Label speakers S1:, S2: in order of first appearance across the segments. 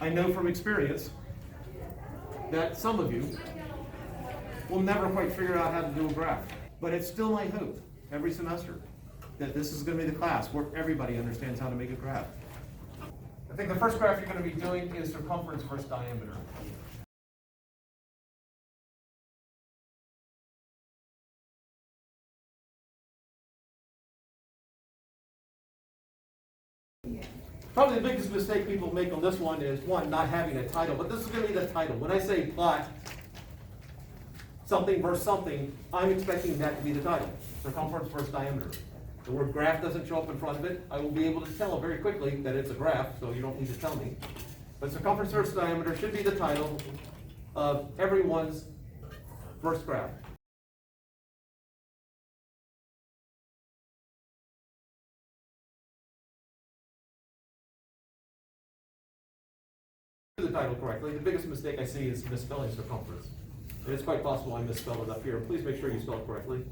S1: I know from experience that some of you will never quite figure out how to do a graph. But it's still my hope every semester that this is going to be the class where everybody understands how to make a graph. I think the first graph you're going to be doing is circumference versus diameter. Probably the biggest mistake people make on this one is, one, not having a title, but this is going to be the title. When I say plot something versus something, I'm expecting that to be the title, circumference versus diameter. The word graph doesn't show up in front of it. I will be able to tell very quickly that it's a graph, so you don't need to tell me. But circumference versus diameter should be the title of everyone's first graph. The title correctly. The biggest mistake I see is misspelling circumference. And it's quite possible I misspelled it up here. Please make sure you spell it correctly.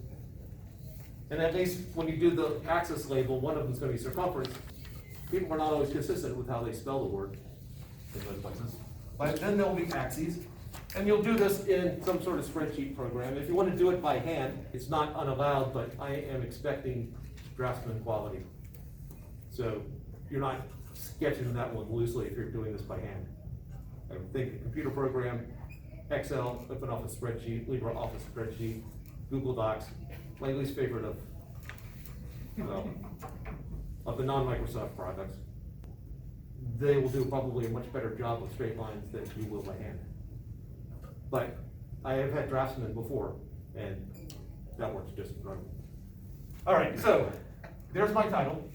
S1: And at least when you do the axis label, one of them is going to be circumference. People are not always consistent with how they spell the word in those places. But then there'll be axes. And you'll do this in some sort of spreadsheet program. If you want to do it by hand, it's not unallowed, but I am expecting draftsman quality. So you're not sketching that one loosely if you're doing this by hand. I think a computer program, Excel, OpenOffice spreadsheet, LibreOffice spreadsheet, Google Docs, my least favorite of the non-Microsoft products. They will do probably a much better job with straight lines than you will by hand. But I have had draftsmen before, and that works just right. All right, so there's my title.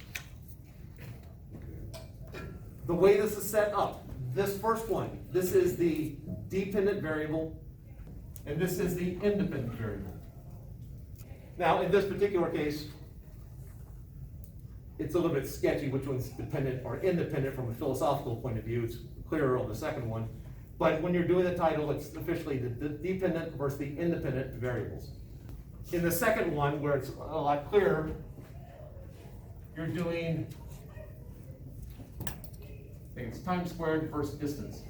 S1: The way this is set up, this first one, this is the dependent variable, and this is the independent variable. Now, in this particular case, it's a little bit sketchy which one's dependent or independent from a philosophical point of view. It's clearer on the second one. But when you're doing the title, it's officially the dependent versus the independent variables. In the second one, where it's a lot clearer, you're doing, I think it's time squared versus distance.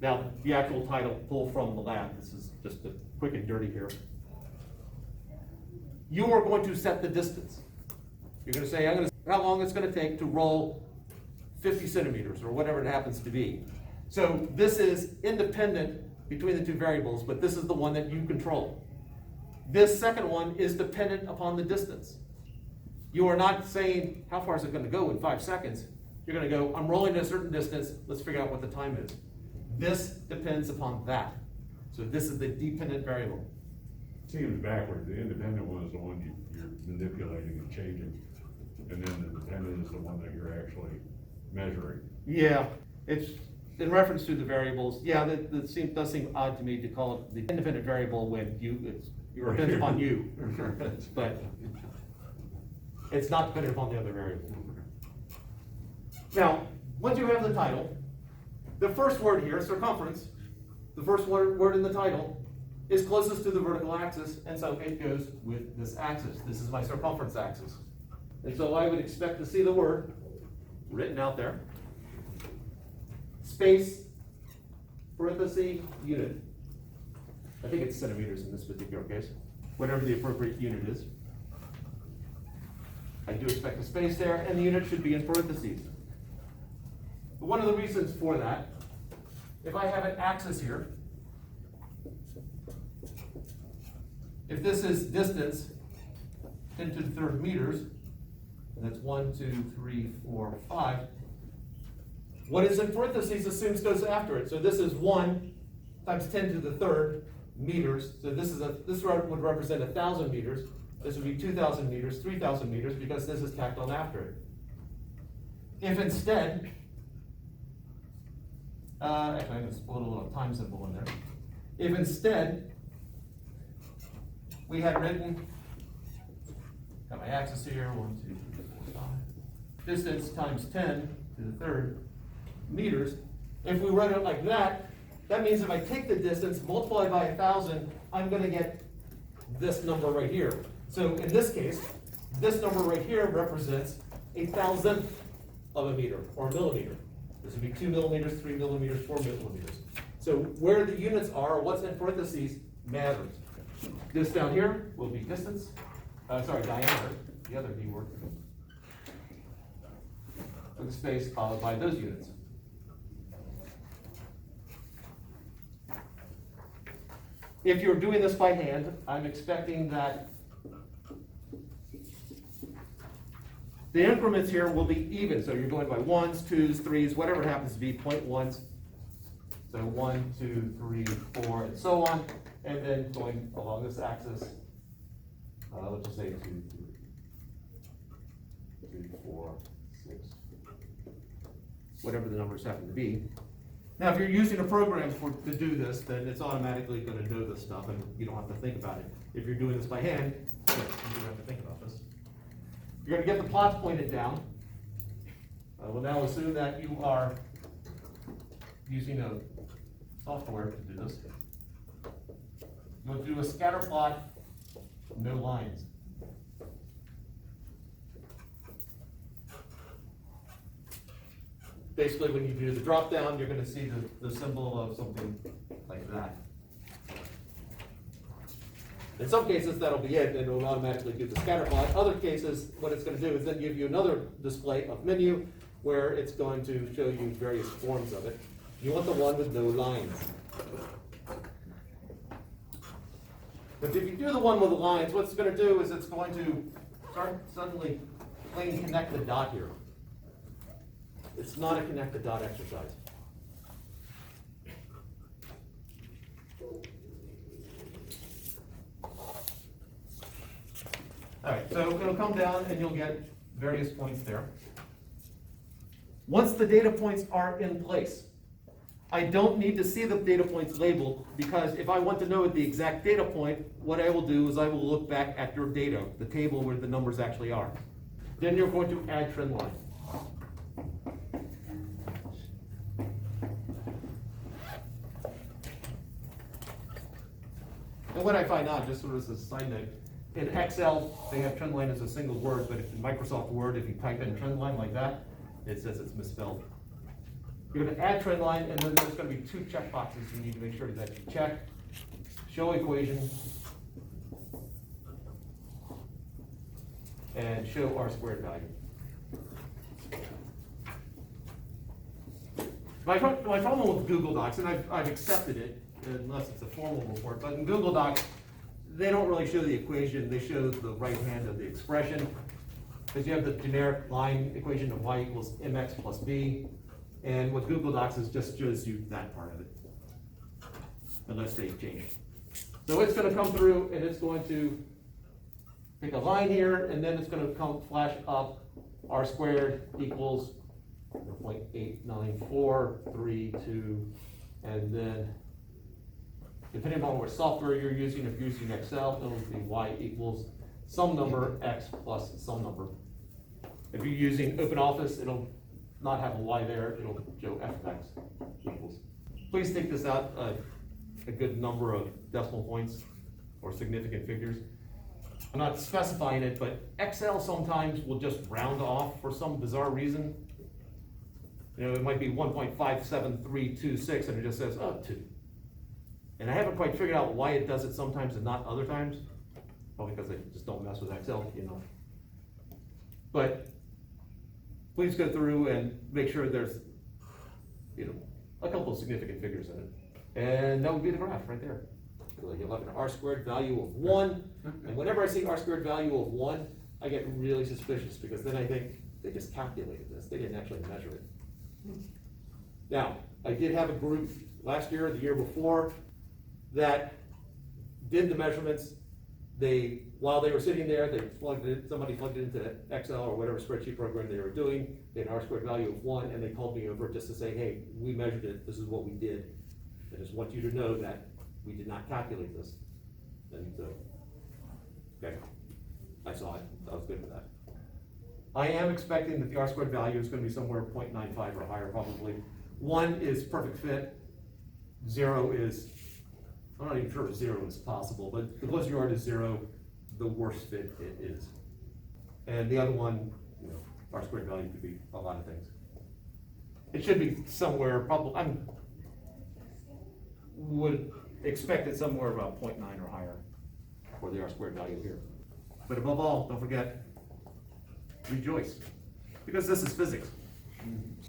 S1: Now, the actual title pulled from the lab. This is just a quick and dirty here. You are going to set the distance. You're going to say, how long it's going to take to roll 50 centimeters or whatever it happens to be. So this is independent between the two variables, but this is the one that you control. This second one is dependent upon the distance. You are not saying, how far is it going to go in 5 seconds? You're going to go, I'm rolling a certain distance, let's figure out what the time is. This depends upon that. So this is the dependent variable.
S2: Seems backwards. The independent one is the one you're manipulating and changing, and then the dependent is the one that you're actually measuring.
S1: Yeah, it's in reference to the variables. Yeah, that does seem odd to me to call it the independent variable when it depends upon you. But it's not dependent upon the other variable. Now, once you have the title, the first word here, circumference, the first word in the title, is closest to the vertical axis, and so it goes with this axis. This is my circumference axis. And so I would expect to see the word written out there. Space, parenthesis, unit. I think it's centimeters in this particular case, whatever the appropriate unit is. I do expect a space there, and the unit should be in parentheses. But one of the reasons for that, if I have an axis here, if this is distance, 10 to the third meters, and that's 1, 2, 3, 4, 5, what is in parentheses assumes goes after it. So this is 1 times 10 to the third meters. So this would represent 1,000 meters. This would be 2,000 meters, 3,000 meters, because this is tacked on after it. If instead, actually I'm going to put a little time symbol in there. If instead, we had written, got my axis here, 1, 2, 3, 4, 5. Distance times 10 to the third meters. If we wrote it like that, that means if I take the distance, multiply by 1,000, I'm going to get this number right here. So in this case, this number right here represents 1,000th of a meter or a millimeter. This would be 2 millimeters, 3 millimeters, 4 millimeters. So where the units are, what's in parentheses, matters. This down here will be distance, diameter, the other D word. For the space followed by those units. If you're doing this by hand, I'm expecting that the increments here will be even, so you're going by 1s, 2s, 3s, whatever it happens to be, 0.1s. So 1, 2, 3, 4, and so on, and then going along this axis, let's just say 2, 3, 4, 6, whatever the numbers happen to be. Now, if you're using a program to do this, then it's automatically going to know this stuff, and you don't have to think about it. If you're doing this by hand, you do have to think about this. You're going to get the plots pointed down. We'll now assume that you are using a software to do this. You'll do a scatter plot, no lines. Basically, when you do the drop down, you're going to see the symbol of something like that. In some cases, that'll be it, and it'll automatically do the scatter plot. Other cases, what it's going to do is then give you another display of menu where it's going to show you various forms of it. You want the one with no lines. But if you do the one with the lines, what it's going to do is it's going to start suddenly playing connect the dot here. It's not a connect the dot exercise. All right, so it'll come down and you'll get various points there. Once the data points are in place, I don't need to see the data points labeled, because if I want to know the exact data point, what I will do is I will look back at your data, the table where the numbers actually are. Then you're going to add trend line. And what I find out, just sort of as a side note, in Excel, they have trend line as a single word, but in Microsoft Word, if you type in trend line like that, it says it's misspelled. You're going to add trend line, and then there's going to be 2 checkboxes you need to make sure that you check. Show equation, and show R squared value. My problem with Google Docs, and I've accepted it, unless it's a formal report, but in Google Docs, they don't really show the equation, they show the right hand of the expression. Because you have the generic line equation of y equals mx plus b, and what Google Docs is just shows you that part of it, unless they change it. So it's going to come through and it's going to pick a line here, and then it's going to come flash up r squared equals 0.8943, and then depending on what software you're using, if you're using Excel, it'll be y equals some number x plus some number. If you're using OpenOffice, it'll not have a y there, it'll show fx equals. Please take this out a good number of decimal points or significant figures. I'm not specifying it, but Excel sometimes will just round off for some bizarre reason. You know, it might be 1.57326 and it just says, 2. And I haven't quite figured out why it does it sometimes and not other times. Probably because I just don't mess with Excel, you know. But please go through and make sure there's, you know, a couple of significant figures in it. And that would be the graph right there. So you'll have an r squared value of 1. And whenever I see r squared value of 1, I get really suspicious, because then I think they just calculated this. They didn't actually measure it. Now, I did have a group last year, the year before, that did the measurements. While they were sitting there, somebody plugged it into Excel or whatever spreadsheet program they were doing. They had an r squared value of 1, and they called me over just to say, hey, we measured it, this is what we did. I just want you to know that we did not calculate this. And so, okay, I saw it, I was good with that. I am expecting that the r squared value is going to be somewhere 0.95 or higher probably. 1 is perfect fit, 0 is, I'm not even sure if 0 is possible, but the closer you are to 0, the worse fit it is. And the other one, you know, r squared value could be a lot of things. It should be somewhere, probably, would expect it somewhere about 0.9 or higher for the R squared value here. But above all, don't forget, rejoice, because this is physics.